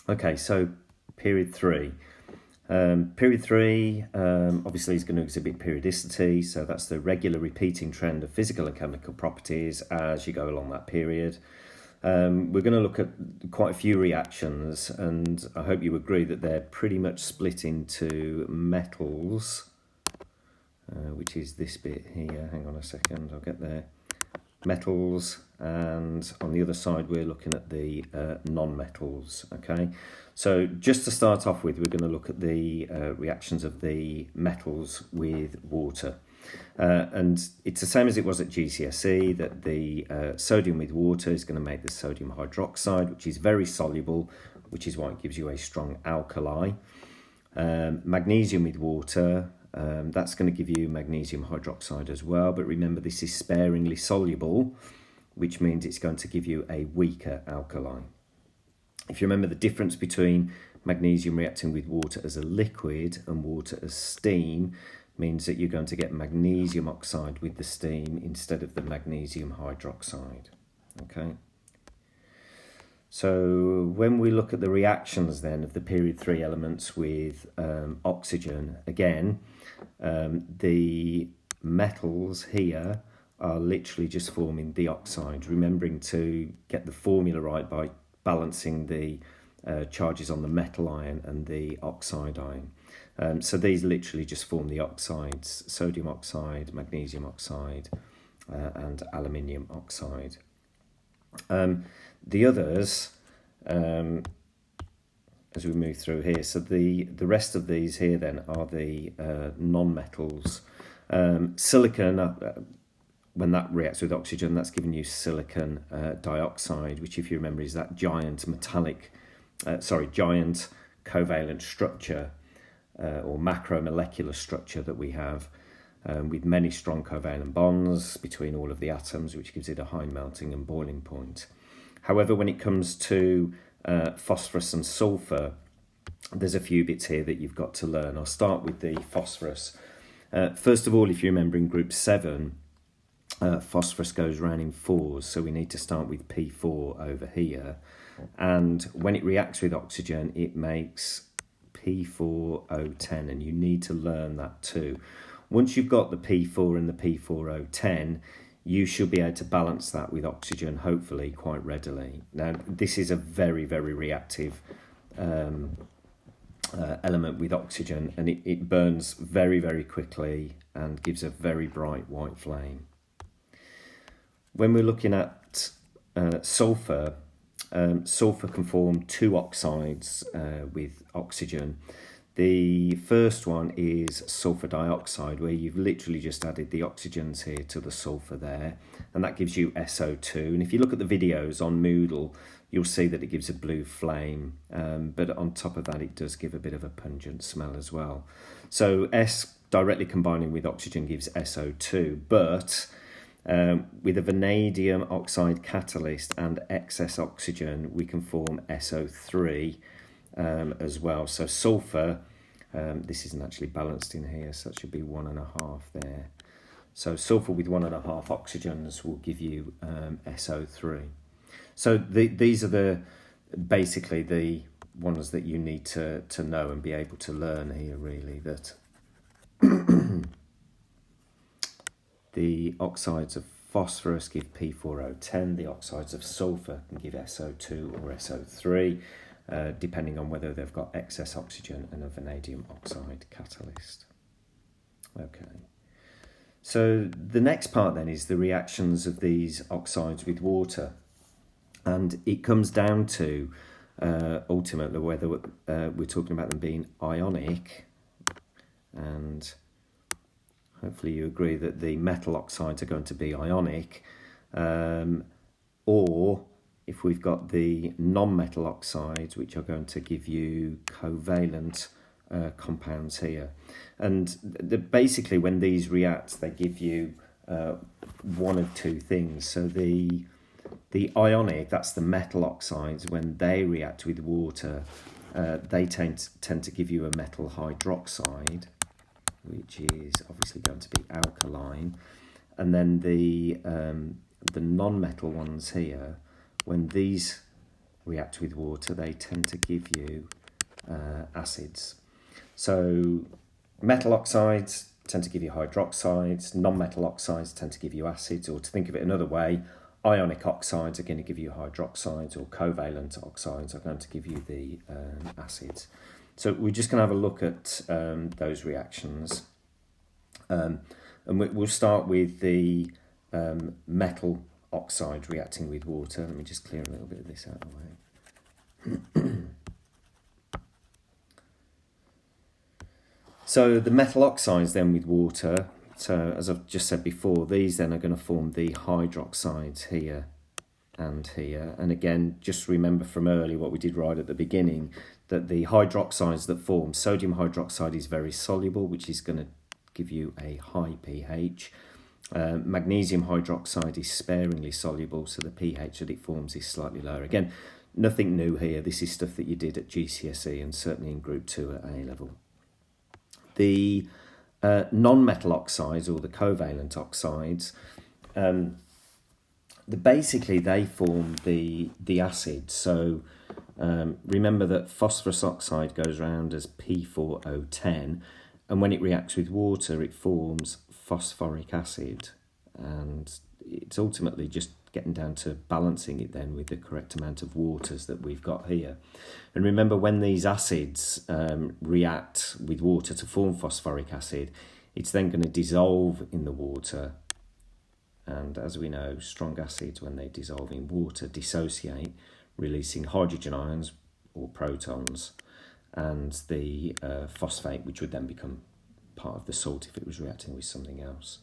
Okay, so period three. Period three obviously is going to exhibit periodicity, so that's the regular repeating trend of physical and chemical properties as you go along that period. We're going to look at quite a few reactions, and I hope you agree that they're pretty much split into metals, which is this bit here. Hang on a second, I'll get there. Metals, and on the other side we're looking at the non-metals. Okay, so just to start off with, we're going to look at the reactions of the metals with water, and it's the same as it was at GCSE, that the sodium with water is going to make the sodium hydroxide, which is very soluble, which is why it gives you a strong alkali. Magnesium with water, that's going to give you magnesium hydroxide as well, but remember this is sparingly soluble, which means it's going to give you a weaker alkali. If you remember, the difference between magnesium reacting with water as a liquid and water as steam means that you're going to get magnesium oxide with the steam instead of the magnesium hydroxide. Okay. So when we look at the reactions then of the period 3 elements with oxygen, again, the metals here are literally just forming the oxide, remembering to get the formula right by balancing the charges on the metal ion and the oxide ion. So these literally just form the oxides: sodium oxide, magnesium oxide, and aluminium oxide. The others, as we move through here, so the rest of these here then are the non-metals. Silicon, when that reacts with oxygen, that's giving you silicon dioxide, which, if you remember, is that giant covalent structure or macromolecular structure that we have, with many strong covalent bonds between all of the atoms, which gives it a high melting and boiling point. However, when it comes to phosphorus and sulfur, there's a few bits here that you've got to learn. I'll start with the phosphorus. First of all, if you remember in group 7, phosphorus goes round in 4s, so we need to start with P4 over here. And when it reacts with oxygen, it makes P4O10, and you need to learn that too. Once you've got the P4 and the P4O10, you should be able to balance that with oxygen, hopefully, quite readily. Now, this is a very, very reactive element with oxygen, and it burns very, very quickly and gives a very bright white flame. When we're looking at sulfur, sulfur can form 2 oxides with oxygen. The first one is sulfur dioxide, where you've literally just added the oxygens here to the sulfur there, and that gives you SO2. And if you look at the videos on Moodle, you'll see that it gives a blue flame, but on top of that it does give a bit of a pungent smell as well. So S directly combining with oxygen gives SO2, but with a vanadium oxide catalyst and excess oxygen, we can form SO3 as well. So sulfur, this isn't actually balanced in here, so it should be 1.5 there. So sulfur with 1.5 oxygens will give you SO3. So these are basically the ones that you need to know and be able to learn here, really, that the oxides of phosphorus give P4O10, the oxides of sulfur can give SO2 or SO3, depending on whether they've got excess oxygen and a vanadium oxide catalyst. Okay, so the next part then is the reactions of these oxides with water, and it comes down to ultimately whether we're talking about them being ionic, and hopefully you agree that the metal oxides are going to be ionic, or if we've got the non-metal oxides, which are going to give you covalent compounds here. And basically when these react, they give you one of two things. So the ionic, that's the metal oxides, when they react with water, they tend to give you a metal hydroxide, which is obviously going to be alkaline. And then the non-metal ones here, when these react with water, they tend to give you acids. So metal oxides tend to give you hydroxides, non-metal oxides tend to give you acids, or to think of it another way, ionic oxides are going to give you hydroxides, or covalent oxides are going to give you the acids. So we're just going to have a look at those reactions. And we'll start with the metal oxide reacting with water. Let me just clear a little bit of this out of the way. So the metal oxides then with water, so as I've just said before, these then are going to form the hydroxides here and here. And again, just remember from earlier what we did right at the beginning, that the hydroxides that form, sodium hydroxide is very soluble, which is going to give you a high pH. Magnesium hydroxide is sparingly soluble, so the pH that it forms is slightly lower. Again, nothing new here. This is stuff that you did at GCSE and certainly in Group 2 at A level. The non-metal oxides, or the covalent oxides, basically they form the acid. So remember that phosphorus oxide goes around as P4O10, and when it reacts with water it forms phosphoric acid, and it's ultimately just getting down to balancing it then with the correct amount of waters that we've got here. And remember, when these acids react with water to form phosphoric acid, it's then going to dissolve in the water, and as we know, strong acids, when they dissolve in water, dissociate, releasing hydrogen ions or protons, and the phosphate, which would then become part of the salt if it was reacting with something else.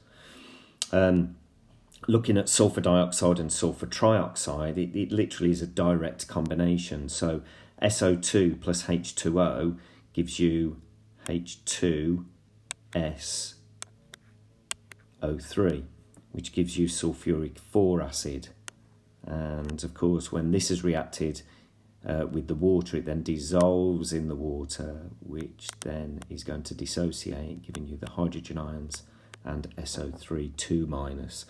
Looking at sulfur dioxide and sulfur trioxide, it literally is a direct combination. So SO2 plus H2O gives you H2SO3, which gives you sulfuric 4 acid. And of course, when this is reacted with the water, it then dissolves in the water, which then is going to dissociate, giving you the hydrogen ions and SO3 2 minus.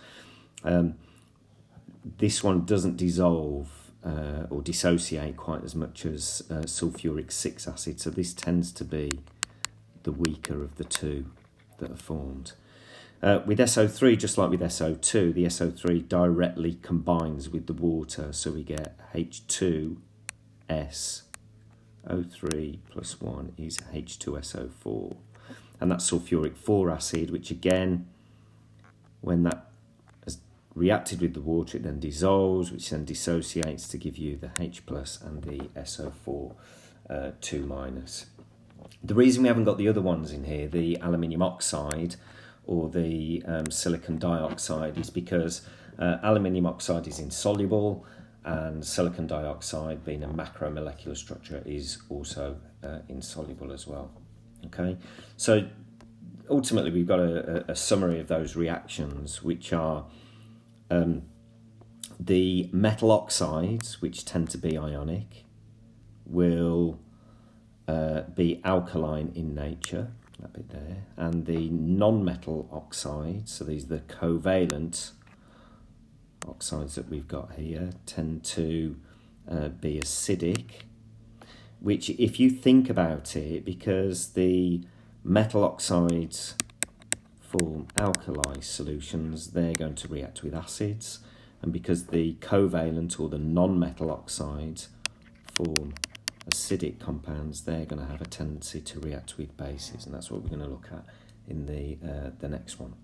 This one doesn't dissolve or dissociate quite as much as sulfuric 6 acid, so this tends to be the weaker of the two that are formed. With SO3, just like with SO2, the SO3 directly combines with the water, so we get H2SO3 plus 1 is H2SO4. And that's sulfuric 4 acid, which again, when that has reacted with the water, it then dissolves, which then dissociates to give you the H plus and the SO4 2 minus. The reason we haven't got the other ones in here, the aluminium oxide or the silicon dioxide, is because aluminium oxide is insoluble, and silicon dioxide, being a macromolecular structure, is also insoluble as well. Okay, so ultimately we've got a summary of those reactions, which are the metal oxides, which tend to be ionic, will be alkaline in nature, that bit there, and the non-metal oxides, so these are the covalent oxides that we've got here, tend to be acidic, which, if you think about it, because the metal oxides form alkali solutions, they're going to react with acids, and because the covalent or the non-metal oxides form acidic compounds, they're going to have a tendency to react with bases, and that's what we're going to look at in the next one.